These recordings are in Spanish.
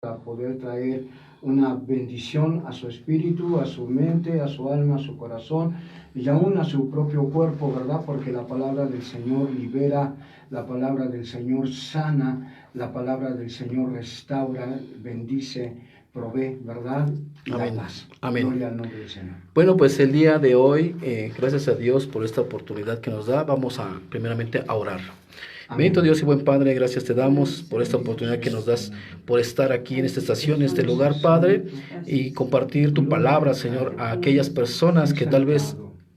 para poder traer una bendición a su espíritu, a su mente, a su alma, a su corazón y aún a su propio cuerpo, ¿verdad? Porque la palabra del Señor libera, la palabra del Señor sana, la palabra del Señor restaura, bendice, provee, ¿verdad? Y Amén. da paz. Amén. Gloria al nombre del Señor. Bueno, pues el día de hoy, gracias a Dios por esta oportunidad que nos da, vamos a primeramente a orar. Bendito Dios y buen Padre, gracias te damos por esta oportunidad que nos das, por estar aquí en esta estación, en este lugar, Padre, y compartir tu palabra, Señor, a aquellas personas que tal vez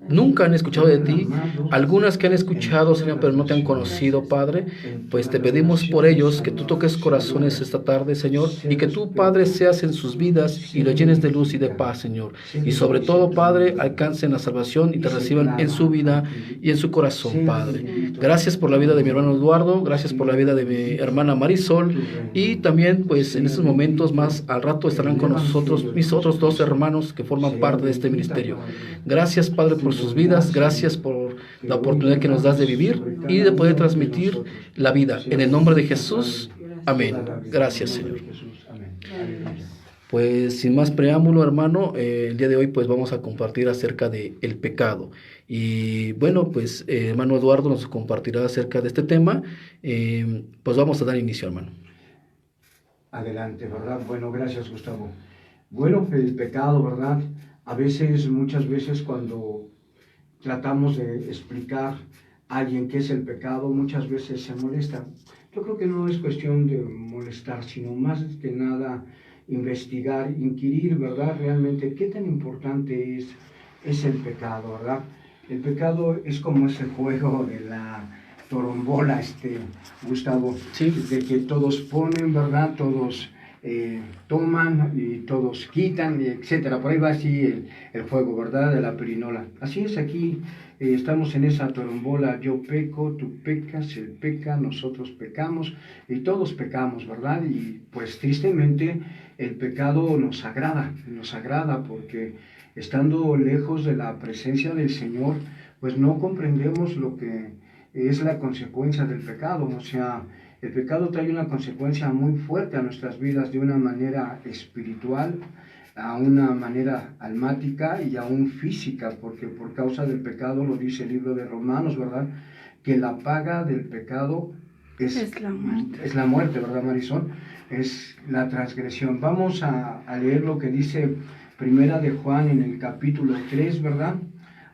nunca han escuchado de ti, algunas que han escuchado, Señor, pero no te han conocido, Padre. Pues te pedimos por ellos que tú toques corazones esta tarde, Señor, y que tú, Padre, seas en sus vidas y los llenes de luz y de paz, Señor. Y sobre todo, Padre, alcancen la salvación y te reciban en su vida y en su corazón, Padre. Gracias por la vida de mi hermano Eduardo, gracias por la vida de mi hermana Marisol, y también, pues, en estos momentos más al rato estarán con nosotros mis otros dos hermanos que forman parte de este ministerio. Gracias, Padre, por sus vidas, gracias por la oportunidad que nos das de vivir y de poder transmitir la vida. En el nombre de Jesús, amén. Gracias, Señor. Pues sin más preámbulo, hermano, el día de hoy pues vamos a compartir acerca de el pecado. Y bueno, pues hermano Eduardo nos compartirá acerca de este tema. Pues vamos a dar inicio, hermano. Adelante, ¿verdad? Bueno, gracias, Gustavo. Bueno, el pecado, ¿verdad? A veces, muchas veces cuando tratamos de explicar a alguien qué es el pecado, muchas veces se molesta. Yo creo que no es cuestión de molestar, sino más que nada investigar, inquirir, ¿verdad? Realmente, ¿qué tan importante es el pecado, verdad? El pecado es como ese juego de la torombola, Gustavo, sí, de que todos ponen, ¿verdad? Todos toman y todos quitan, etcétera. Por ahí va así el juego, ¿verdad? De la perinola. Así es aquí, estamos en esa torombola, yo peco, tú pecas, él peca, nosotros pecamos y todos pecamos, ¿verdad? Y pues tristemente el pecado nos agrada porque estando lejos de la presencia del Señor, pues no comprendemos lo que es la consecuencia del pecado, o sea, el pecado trae una consecuencia muy fuerte a nuestras vidas de una manera espiritual, a una manera almática y aún física, porque por causa del pecado, lo dice el libro de Romanos, ¿verdad? Que la paga del pecado es la muerte, ¿verdad, Marisol? Es la transgresión. Vamos a leer lo que dice Primera de Juan en el capítulo 3, ¿verdad?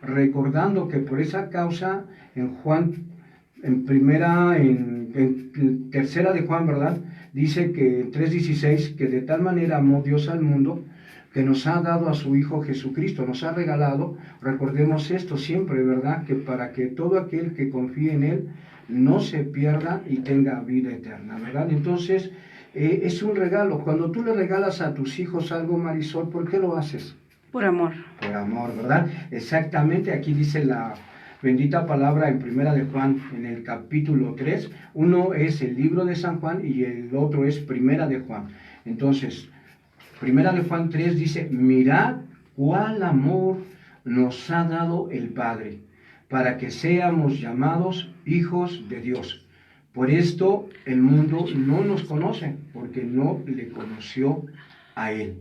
Recordando que por esa causa en Juan, en tercera de Juan, ¿verdad? Dice que en 3:16, que de tal manera amó Dios al mundo, que nos ha dado a su Hijo Jesucristo, nos ha regalado, recordemos esto siempre, ¿verdad? Que para que todo aquel que confíe en Él no se pierda y tenga vida eterna, ¿verdad? Entonces, es un regalo. Cuando tú le regalas a tus hijos algo, Marisol, ¿por qué lo haces? Por amor. Por amor, ¿verdad? Exactamente, aquí dice la bendita palabra en Primera de Juan, en el capítulo 3. Uno es el libro de San Juan y el otro es Primera de Juan. Entonces, Primera de Juan 3 dice, mirad cuál amor nos ha dado el Padre, para que seamos llamados hijos de Dios. Por esto el mundo no nos conoce, porque no le conoció a Él.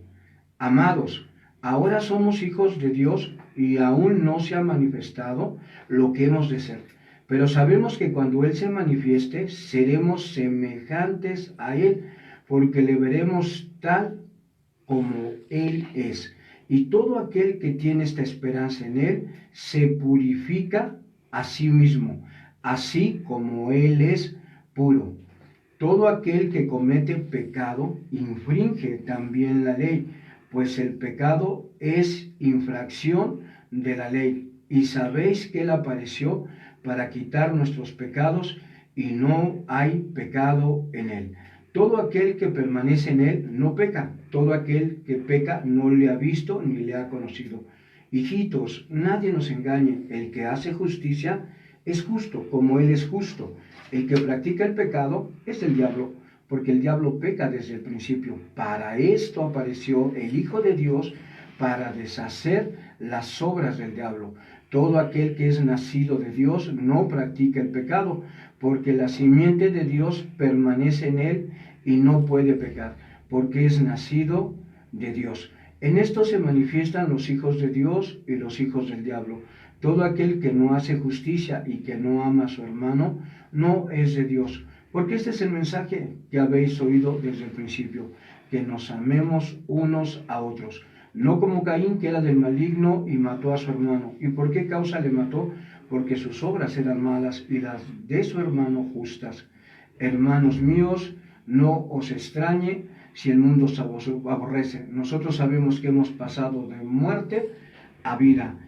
Amados, ahora somos hijos de Dios y aún no se ha manifestado lo que hemos de ser. Pero sabemos que cuando Él se manifieste, seremos semejantes a Él, porque le veremos tal como Él es. Y todo aquel que tiene esta esperanza en Él, se purifica a sí mismo, así como Él es puro. Todo aquel que comete pecado, infringe también la ley, pues el pecado es infracción de la ley. Y sabéis que Él apareció para quitar nuestros pecados, y no hay pecado en Él. Todo aquel que permanece en Él no peca. Todo aquel que peca no le ha visto ni le ha conocido. Hijitos, nadie nos engañe. El que hace justicia es justo, como Él es justo. El que practica el pecado es el diablo, porque el diablo peca desde el principio. Para esto apareció el Hijo de Dios, para deshacer las obras del diablo. Todo aquel que es nacido de Dios no practica el pecado, porque la simiente de Dios permanece en él y no puede pecar, porque es nacido de Dios. En esto se manifiestan los hijos de Dios y los hijos del diablo. Todo aquel que no hace justicia y que no ama a su hermano, no es de Dios. Porque este es el mensaje que habéis oído desde el principio, que nos amemos unos a otros. No como Caín, que era del maligno y mató a su hermano. ¿Y por qué causa le mató? Porque sus obras eran malas y las de su hermano justas. Hermanos míos, no os extrañe si el mundo os aborrece. Nosotros sabemos que hemos pasado de muerte a vida,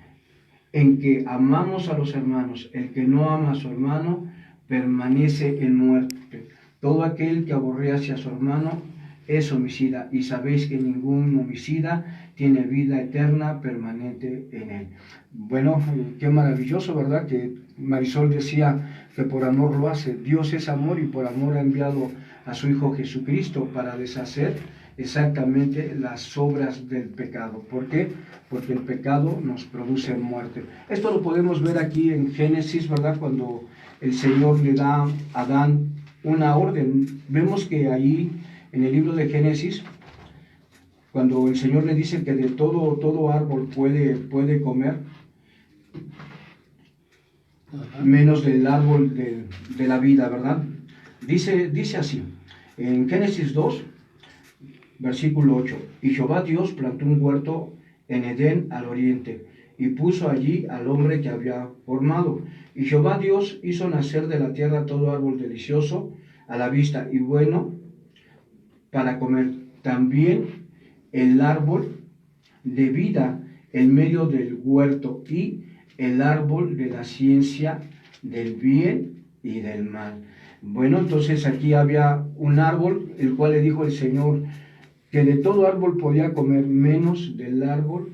en que amamos a los hermanos. El que no ama a su hermano permanece en muerte. Todo aquel que aborrece a su hermano es homicida, y sabéis que ningún homicida tiene vida eterna permanente en él. Bueno, qué maravilloso, ¿verdad? Que Marisol decía que por amor lo hace. Dios es amor y por amor ha enviado a su Hijo Jesucristo para deshacer exactamente las obras del pecado. ¿Por qué? Porque el pecado nos produce muerte. Esto lo podemos ver aquí en Génesis, ¿verdad? Cuando el Señor le da a Adán una orden. Vemos que ahí en el libro de Génesis, cuando el Señor le dice que de todo árbol puede comer, menos del árbol de la vida, ¿verdad? Dice así, en Génesis 2, versículo 8, y Jehová Dios plantó un huerto en Edén al oriente, y puso allí al hombre que había formado. Y Jehová Dios hizo nacer de la tierra todo árbol delicioso a la vista y bueno para comer. También el árbol de vida en medio del huerto y el árbol de la ciencia del bien y del mal. Bueno, entonces aquí había un árbol, el cual le dijo el Señor que de todo árbol podía comer menos del árbol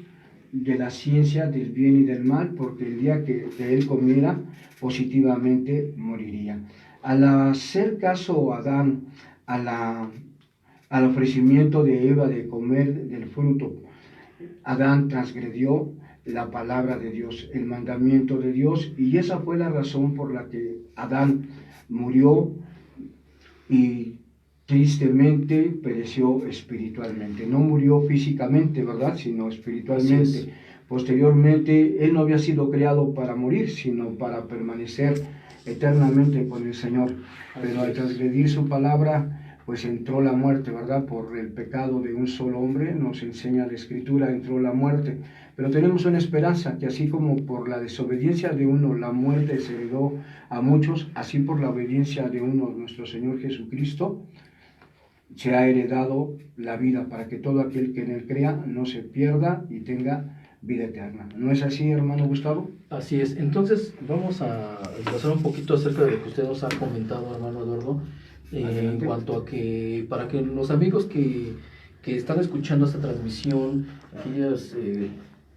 de la ciencia del bien y del mal, porque el día que de él comiera, positivamente moriría. Al hacer caso Adán al ofrecimiento de Eva de comer del fruto, Adán transgredió la palabra de Dios, el mandamiento de Dios, y esa fue la razón por la que Adán murió y tristemente pereció espiritualmente. No murió físicamente, ¿verdad?, sino espiritualmente. Posteriormente, él no había sido creado para morir, sino para permanecer eternamente con el Señor. Pero al transgredir su palabra, pues entró la muerte, ¿verdad? Por el pecado de un solo hombre, nos enseña la Escritura, entró la muerte. Pero tenemos una esperanza, que así como por la desobediencia de uno la muerte se heredó a muchos, así por la obediencia de uno, nuestro Señor Jesucristo, se ha heredado la vida, para que todo aquel que en él crea no se pierda y tenga vida eterna. ¿No es así, hermano Gustavo? Así es. Entonces vamos a pasar un poquito acerca de lo que usted nos ha comentado, hermano Eduardo, en cuanto a que, para que los amigos que están escuchando esta transmisión, aquellas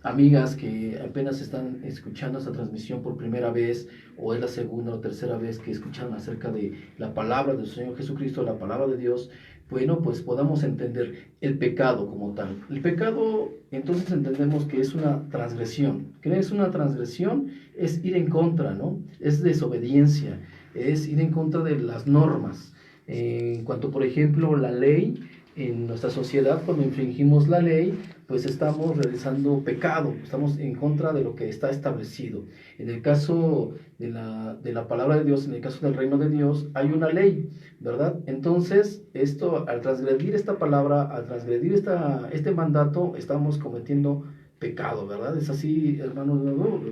amigas que apenas están escuchando esta transmisión por primera vez, o es la segunda o tercera vez que escuchan acerca de la palabra del Señor Jesucristo, la palabra de Dios, bueno, pues podamos entender el pecado como tal. El pecado, entonces entendemos que es una transgresión. ¿Qué es una transgresión? Es ir en contra, ¿no? Es desobediencia, es ir en contra de las normas. En cuanto, por ejemplo, la ley, en nuestra sociedad, cuando infringimos la ley, pues estamos realizando pecado, estamos en contra de lo que está establecido. En el caso de la palabra de Dios, en el caso del reino de Dios, hay una ley, ¿verdad? Entonces, esto, al transgredir esta palabra, al transgredir este mandato, estamos cometiendo pecado, ¿verdad? ¿Es así, hermano?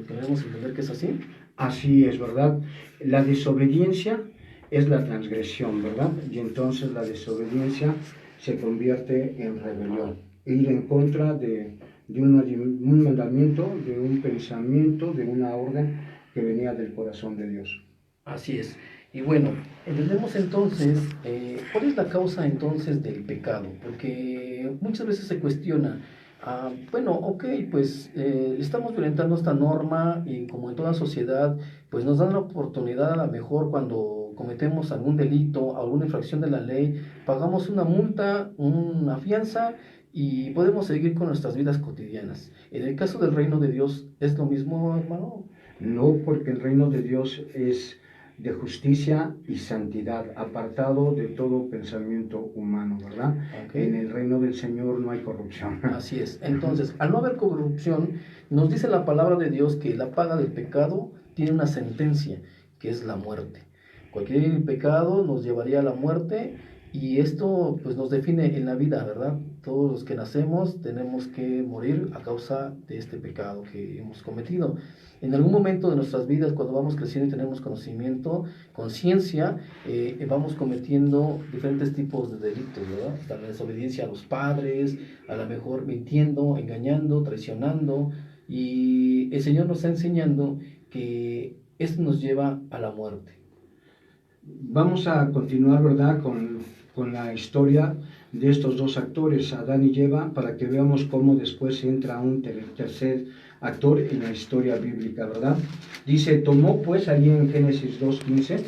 ¿Queremos entender que es así? Así es, ¿verdad? La desobediencia es la transgresión, ¿verdad? Y entonces la desobediencia se convierte en rebelión, ir en contra de un mandamiento, de un pensamiento, de una orden que venía del corazón de Dios. Así es. Y bueno, entendemos entonces, ¿cuál es la causa entonces del pecado? Porque muchas veces se cuestiona, bueno, ok, pues estamos violentando esta norma y como en toda sociedad, pues nos dan la oportunidad a lo mejor cuando cometemos algún delito, alguna infracción de la ley, pagamos una multa, una fianza y podemos seguir con nuestras vidas cotidianas. En el caso del reino de Dios, ¿es lo mismo, hermano? No, porque el reino de Dios es de justicia y santidad, apartado de todo pensamiento humano, ¿verdad? Okay. En el reino del Señor no hay corrupción. Así es. Entonces, al no haber corrupción, nos dice la palabra de Dios que la paga del pecado tiene una sentencia, que es la muerte. Cualquier pecado nos llevaría a la muerte, y esto pues nos define en la vida, ¿verdad? Todos los que nacemos tenemos que morir a causa de este pecado que hemos cometido. En algún momento de nuestras vidas, cuando vamos creciendo y tenemos conocimiento, conciencia, vamos cometiendo diferentes tipos de delitos, ¿verdad? La desobediencia a los padres, a lo mejor mintiendo, engañando, traicionando, y el Señor nos está enseñando que esto nos lleva a la muerte. Vamos a continuar, ¿verdad?, con la historia de estos dos actores, Adán y Eva, para que veamos cómo después entra un tercer actor en la historia bíblica, ¿verdad? Dice, tomó pues, ahí en Génesis 2:15,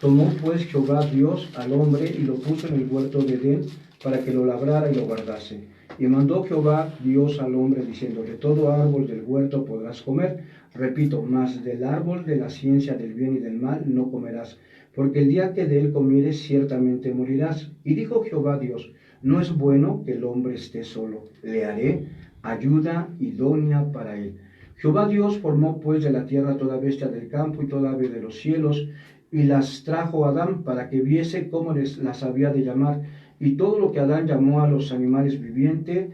tomó pues Jehová Dios al hombre y lo puso en el huerto de Edén para que lo labrara y lo guardase. Y mandó Jehová Dios al hombre diciendo, de todo árbol del huerto podrás comer, repito, mas del árbol de la ciencia del bien y del mal no comerás, porque el día que de él comieres ciertamente morirás. Y dijo Jehová Dios, no es bueno que el hombre esté solo, le haré ayuda idónea para él. Jehová Dios formó pues de la tierra toda bestia del campo y toda ave de los cielos, y las trajo a Adán para que viese cómo las había de llamar. Y todo lo que Adán llamó a los animales vivientes,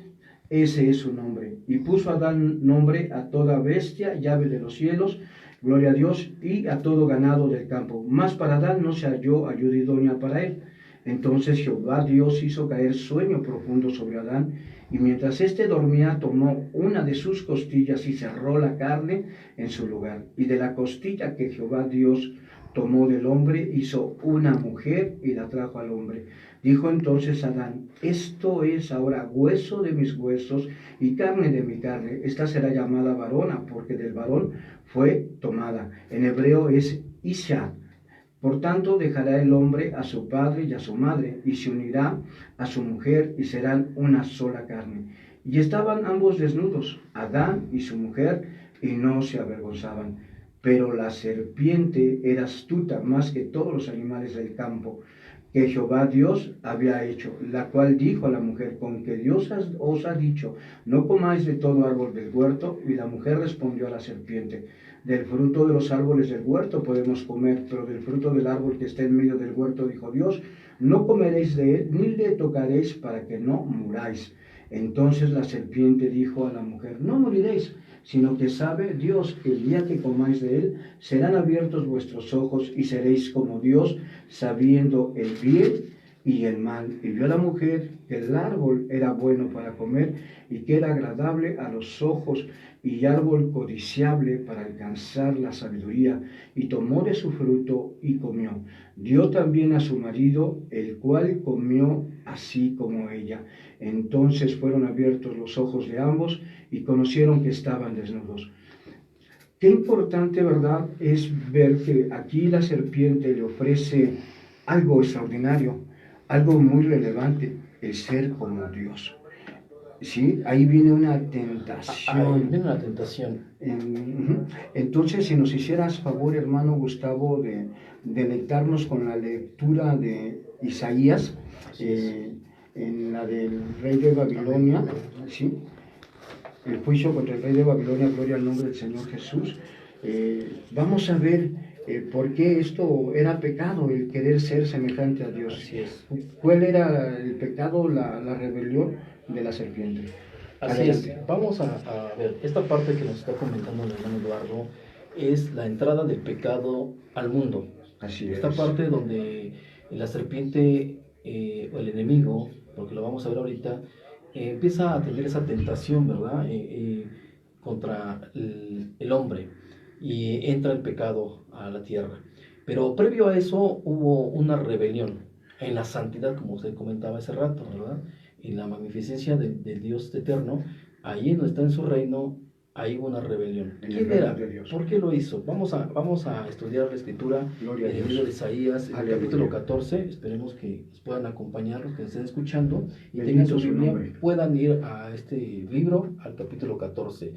ese es su nombre. Y puso Adán nombre a toda bestia y ave de los cielos, gloria a Dios, y a todo ganado del campo. Mas para Adán no se halló ayuda idónea para él. Entonces Jehová Dios hizo caer sueño profundo sobre Adán, y mientras éste dormía, tomó una de sus costillas y cerró la carne en su lugar. Y de la costilla que Jehová Dios tomó del hombre, hizo una mujer y la trajo al hombre. Dijo entonces Adán, esto es ahora hueso de mis huesos y carne de mi carne. Esta será llamada varona, porque del varón fue tomada. En hebreo es Isha. Por tanto, dejará el hombre a su padre y a su madre, y se unirá a su mujer, y serán una sola carne. Y estaban ambos desnudos, Adán y su mujer, y no se avergonzaban. Pero la serpiente era astuta más que todos los animales del campo que Jehová Dios había hecho, la cual dijo a la mujer, con que Dios os ha dicho, no comáis de todo árbol del huerto. Y la mujer respondió a la serpiente, del fruto de los árboles del huerto podemos comer, pero del fruto del árbol que está en medio del huerto, dijo Dios, no comeréis de él, ni le tocaréis para que no muráis. Entonces la serpiente dijo a la mujer, no moriréis, sino que sabe Dios que el día que comáis de él, serán abiertos vuestros ojos y seréis como Dios, sabiendo el bien y el mal. Y vio la mujer que el árbol era bueno para comer y que era agradable a los ojos y árbol codiciable para alcanzar la sabiduría, y tomó de su fruto y comió. Dio también a su marido, el cual comió así como ella. Entonces fueron abiertos los ojos de ambos y conocieron que estaban desnudos. Qué importante, ¿verdad?, es ver que aquí la serpiente le ofrece algo extraordinario, algo muy relevante, el ser como Dios. Sí, ahí viene una tentación. Viene una tentación. Entonces, si nos hicieras favor, hermano Gustavo, de deleitarnos con la lectura de Isaías, en la del rey de Babilonia, ¿sí? El juicio contra el rey de Babilonia, gloria al nombre del Señor Jesús. Vamos a ver por qué esto era pecado, el querer ser semejante a Dios. Así es. ¿Cuál era el pecado? La rebelión de la serpiente. Así adelante. Es. Vamos a ver, esta parte que nos está comentando el hermano Eduardo es la entrada del pecado al mundo. Así esta es. Parte donde la serpiente o el enemigo, porque lo vamos a ver ahorita, empieza a tener esa tentación, ¿verdad? Contra el hombre, y entra el pecado a la tierra. Pero previo a eso hubo una rebelión en la santidad, como usted comentaba hace rato, ¿verdad? En la magnificencia del Dios eterno, ahí donde está en su reino, hay una rebelión. ¿Quién era? ¿Por qué lo hizo? Vamos a estudiar la escritura en el libro de Isaías, en el capítulo 14. Esperemos que nos puedan acompañar los que estén escuchando y tengan su Biblia, puedan ir a este libro, al capítulo 14.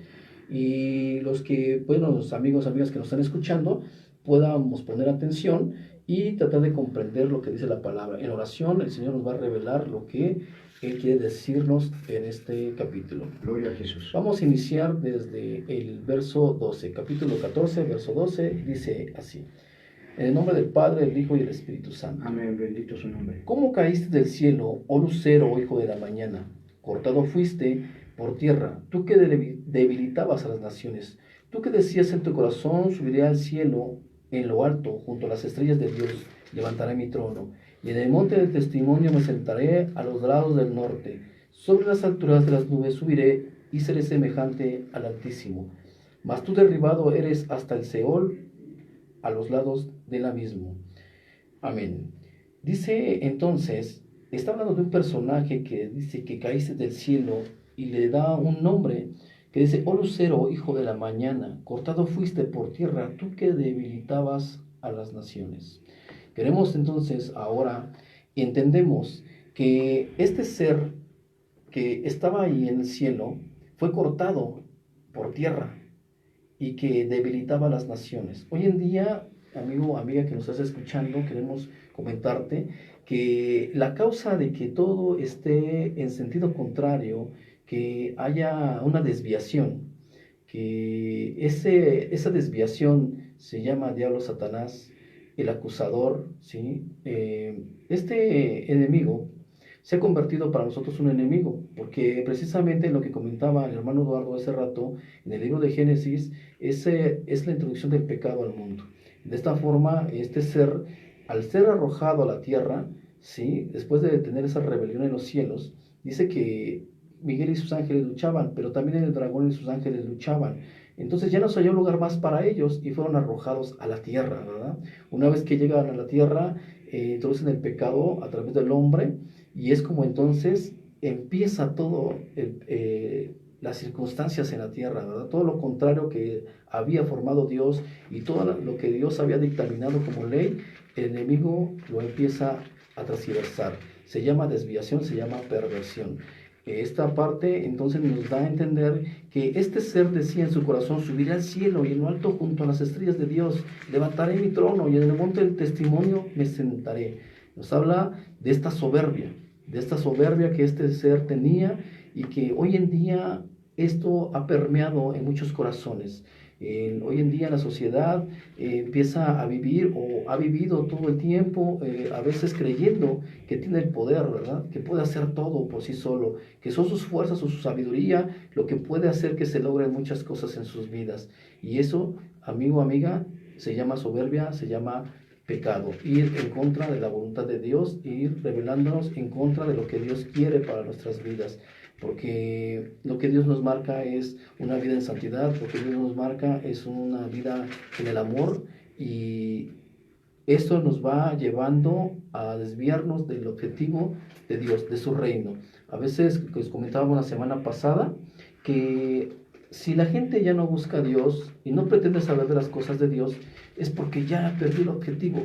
Y los que, bueno, los amigos, amigas que nos están escuchando, podamos poner atención y tratar de comprender lo que dice la palabra. En oración el Señor nos va a revelar lo que Él quiere decirnos en este capítulo. Gloria a Jesús. Vamos a iniciar desde el verso 12, capítulo 14, verso 12, dice así. En el nombre del Padre, del Hijo y del Espíritu Santo. Amén, bendito su nombre. ¿Cómo caíste del cielo, oh lucero, oh hijo de la mañana? Cortado fuiste por tierra, tú que debilitabas a las naciones. Tú que decías en tu corazón, subiré al cielo en lo alto, junto a las estrellas de Dios, levantaré mi trono. Y en el monte del testimonio me sentaré a los lados del norte. Sobre las alturas de las nubes subiré y seré semejante al Altísimo. Mas tú derribado eres hasta el Seol, a los lados del abismo. Amén. Dice entonces, está hablando de un personaje que dice que caíste del cielo y le da un nombre que dice, oh lucero, hijo de la mañana, cortado fuiste por tierra, tú que debilitabas a las naciones. Queremos entonces ahora, entendemos que este ser que estaba ahí en el cielo fue cortado por tierra y que debilitaba a las naciones. Hoy en día, amigo o amiga que nos estás escuchando, queremos comentarte que la causa de que todo esté en sentido contrario, que haya una desviación, que esa desviación se llama diablo Satanás, el acusador, ¿sí? Este enemigo se ha convertido para nosotros un enemigo, porque precisamente lo que comentaba el hermano Eduardo hace rato, en el libro de Génesis, es la introducción del pecado al mundo. De esta forma, este ser, al ser arrojado a la tierra, ¿sí? Después de tener esa rebelión en los cielos, dice que Miguel y sus ángeles luchaban, pero también el dragón y sus ángeles luchaban. Entonces ya no se halló lugar más para ellos y fueron arrojados a la tierra, ¿verdad? Una vez que llegan a la tierra, introducen el pecado a través del hombre, y es como entonces empieza todo las circunstancias en la tierra, ¿verdad? Todo lo contrario que había formado Dios y todo lo que Dios había dictaminado como ley, el enemigo lo empieza a transversar. Se llama desviación, se llama perversión. Esta parte entonces nos da a entender que este ser decía en su corazón, subiré al cielo y en lo alto junto a las estrellas de Dios, levantaré mi trono y en el monte del testimonio me sentaré. Nos habla de esta soberbia que este ser tenía y que hoy en día esto ha permeado en muchos corazones. Hoy en día la sociedad empieza a vivir o ha vivido todo el tiempo, a veces creyendo que tiene el poder, ¿verdad? Que puede hacer todo por sí solo, que son sus fuerzas o su sabiduría lo que puede hacer que se logren muchas cosas en sus vidas. Y eso, amigo, amiga, se llama soberbia, se llama pecado, ir en contra de la voluntad de Dios, ir rebelándonos en contra de lo que Dios quiere para nuestras vidas, porque lo que Dios nos marca es una vida en santidad, lo que Dios nos marca es una vida en el amor, y esto nos va llevando a desviarnos del objetivo de Dios, de su reino. A veces, pues comentábamos la semana pasada, que si la gente ya no busca a Dios y no pretende saber de las cosas de Dios, es porque ya perdió el objetivo,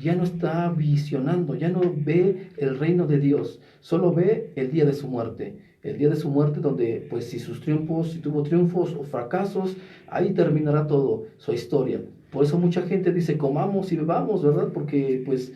ya no está visionando, ya no ve el reino de Dios, solo ve el día de su muerte. El día de su muerte donde, pues, si tuvo triunfos o fracasos, ahí terminará todo, su historia. Por eso mucha gente dice, comamos y bebamos, ¿verdad? Porque, pues,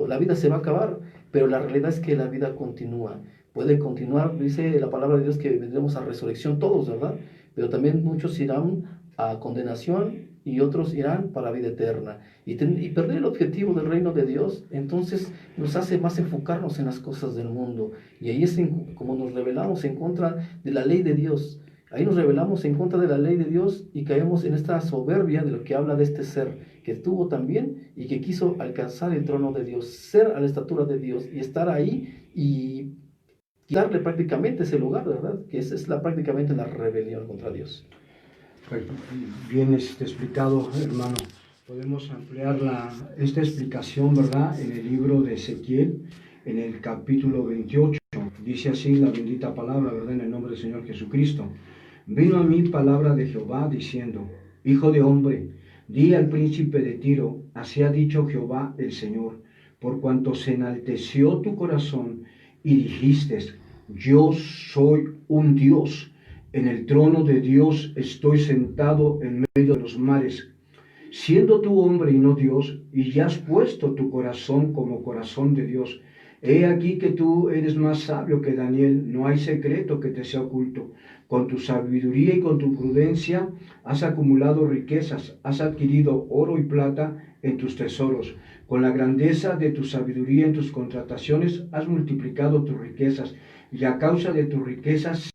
la vida se va a acabar, pero la realidad es que la vida continúa. Puede continuar, dice la palabra de Dios que vendremos a resurrección todos, ¿verdad? Pero también muchos irán a condenación y otros irán para la vida eterna. Y perder el objetivo del reino de Dios, entonces nos hace más enfocarnos en las cosas del mundo. Y ahí es como nos rebelamos en contra de la ley de Dios. Ahí nos rebelamos en contra de la ley de Dios y caemos en esta soberbia de lo que habla de este ser, que tuvo también y que quiso alcanzar el trono de Dios, ser a la estatura de Dios y estar ahí y darle prácticamente ese lugar, ¿verdad? Que esa es prácticamente la rebelión contra Dios. Pues bien explicado, hermano. Podemos ampliar esta explicación, ¿verdad? En el libro de Ezequiel, en el capítulo 28. Dice así la bendita palabra, ¿verdad? En el nombre del Señor Jesucristo. Vino a mí palabra de Jehová diciendo, Hijo de hombre, di al príncipe de Tiro, así ha dicho Jehová el Señor, por cuanto se enalteció tu corazón y dijiste, yo soy un Dios, en el trono de Dios estoy sentado en medio de los mares. siendo tú hombre y no Dios, y ya has puesto tu corazón como corazón de Dios. He aquí que tú eres más sabio que Daniel, no hay secreto que te sea oculto. Con tu sabiduría y con tu prudencia has acumulado riquezas, has adquirido oro y plata en tus tesoros. Con la grandeza de tu sabiduría en tus contrataciones has multiplicado tus riquezas, y a causa de tus riquezas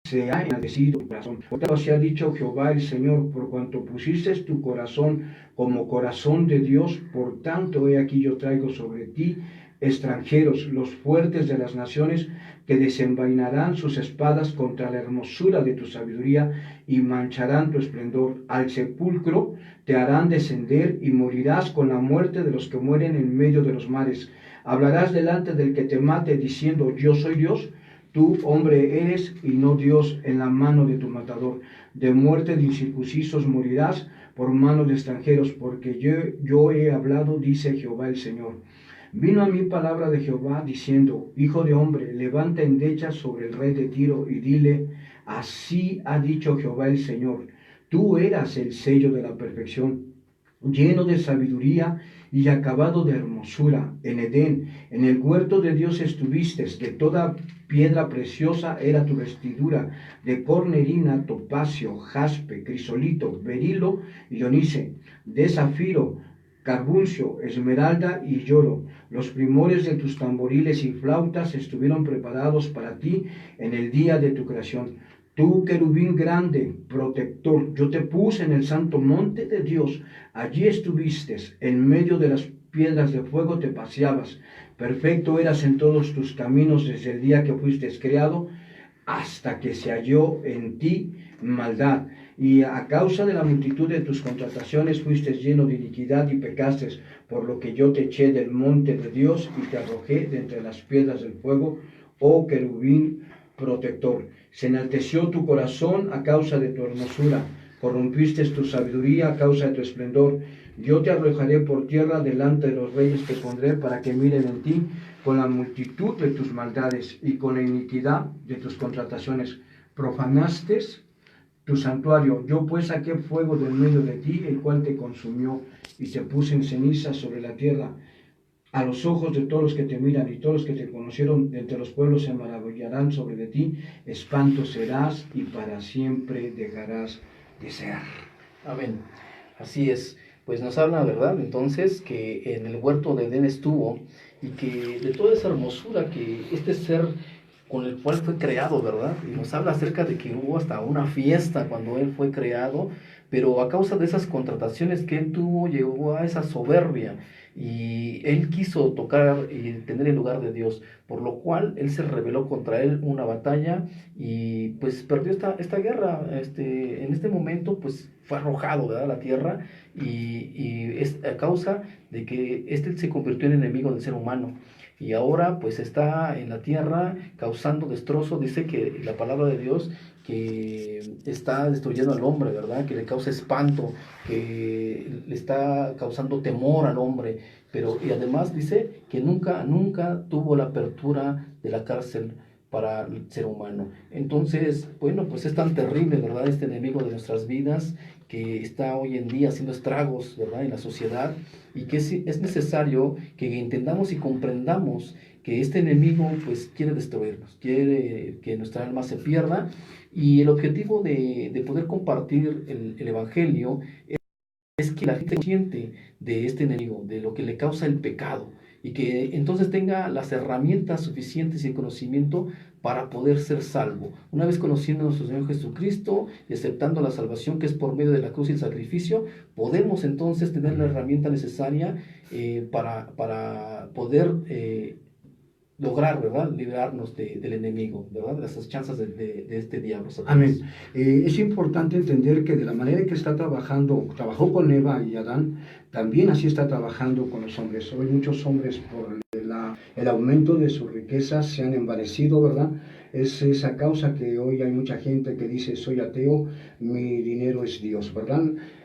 se ha enaltecido tu corazón. Por así ha dicho Jehová el Señor, por cuanto pusiste tu corazón como corazón de Dios, por tanto he aquí yo traigo sobre ti extranjeros, los fuertes de las naciones, que desenvainarán sus espadas contra la hermosura de tu sabiduría y mancharán tu esplendor. Al sepulcro te harán descender y morirás con la muerte de los que mueren en medio de los mares. Hablarás delante del que te mate diciendo, yo soy Dios. Tú, hombre, eres y no Dios en la mano de tu matador. De muerte de incircuncisos morirás por mano de extranjeros, porque yo he hablado, dice Jehová el Señor. Vino a mí palabra de Jehová diciendo, hijo de hombre, levanta endechas sobre el rey de Tiro y dile, así ha dicho Jehová el Señor, tú eras el sello de la perfección, lleno de sabiduría y acabado de hermosura. En Edén, en el huerto de Dios estuviste, de toda piedra preciosa era tu vestidura, de cornerina, topacio, jaspe, crisolito, berilo y onice, de zafiro, carbuncio, esmeralda y lloro. Los primores de tus tamboriles y flautas estuvieron preparados para ti en el día de tu creación. Tú, querubín grande, protector, yo te puse en el santo monte de Dios. Allí estuviste, en medio de las piedras de fuego te paseabas. Perfecto eras en todos tus caminos desde el día que fuiste creado, hasta que se halló en ti maldad. Y a causa de la multitud de tus contrataciones fuiste lleno de iniquidad y pecaste, por lo que yo te eché del monte de Dios y te arrojé de entre las piedras del fuego, oh querubín protector. Se enalteció tu corazón a causa de tu hermosura, corrompiste tu sabiduría a causa de tu esplendor. Yo te arrojaré por tierra, delante de los reyes te pondré para que miren en ti con la multitud de tus maldades y con la iniquidad de tus contrataciones. Profanaste tu santuario. Yo pues saqué fuego del medio de ti, el cual te consumió, y te puse en ceniza sobre la tierra. A los ojos de todos los que te miran y todos los que te conocieron de entre los pueblos se maravillarán sobre de ti. Espanto serás y para siempre dejarás de ser. Amén. Así es. Pues nos habla, ¿verdad? Entonces, que en el huerto de Edén estuvo y que de toda esa hermosura que este ser con el cual fue creado, ¿verdad? Y nos habla acerca de que hubo hasta una fiesta cuando él fue creado, pero a causa de esas contrataciones que él tuvo, llegó a esa soberbia y él quiso tocar y tener el lugar de Dios, por lo cual él se rebeló contra él una batalla y pues perdió esta guerra. En este momento pues fue arrojado, ¿verdad?, a la tierra y es a causa de que se convirtió en enemigo del ser humano. Y ahora pues está en la tierra causando destrozo. Dice que la palabra de Dios que está destruyendo al hombre, ¿verdad? Que le causa espanto, que le está causando temor al hombre. Y además dice que nunca tuvo la apertura de la cárcel para el ser humano. Entonces, bueno, pues es tan terrible, ¿verdad?, este enemigo de nuestras vidas que está hoy en día haciendo estragos, ¿verdad?, en la sociedad, y que es necesario que entendamos y comprendamos que este enemigo pues quiere destruirnos, quiere que nuestra alma se pierda, y el objetivo de poder compartir el evangelio es que la gente sea consciente de este enemigo, de lo que le causa el pecado, y que entonces tenga las herramientas suficientes y el conocimiento para poder ser salvo. Una vez conociendo a nuestro Señor Jesucristo y aceptando la salvación que es por medio de la cruz y el sacrificio, podemos entonces tener la herramienta necesaria para poder lograr, ¿verdad?, librarnos del enemigo, ¿verdad?, de las chanzas de este diablo. Amén. Es importante entender que de la manera en que trabajó con Eva y Adán, también así está trabajando con los hombres. Hoy muchos hombres por el aumento de sus riquezas se han envanecido, ¿verdad? Es esa causa que hoy hay mucha gente que dice, soy ateo, mi dinero es Dios, ¿verdad?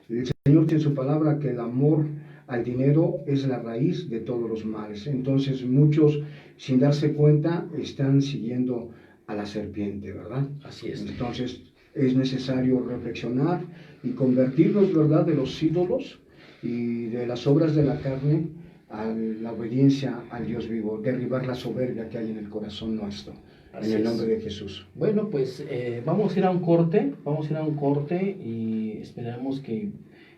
El Señor tiene su palabra que el amor al dinero es la raíz de todos los males. Entonces muchos, sin darse cuenta, están siguiendo a la serpiente, ¿verdad? Así es. Entonces es necesario reflexionar y convertirnos, ¿verdad?, de los ídolos y de las obras de la carne a la obediencia al Dios vivo, derribar la soberbia que hay en el corazón nuestro, Así en el es. nombre de Jesús. Bueno, pues vamos a ir a un corte y esperamos que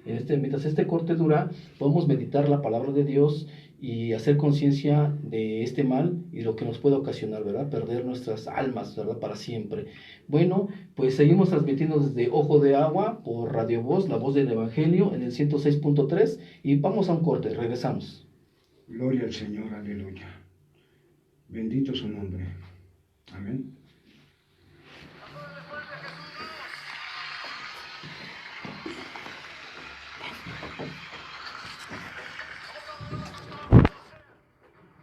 mientras este corte dura, podamos meditar la palabra de Dios y hacer conciencia de este mal y lo que nos puede ocasionar, ¿verdad? Perder nuestras almas, ¿verdad? Para siempre. Bueno, pues seguimos transmitiendo desde Ojo de Agua por Radio Voz, la voz del Evangelio, en el 106.3 y vamos a un corte, regresamos. Gloria al Señor, aleluya. Bendito su nombre. Amén.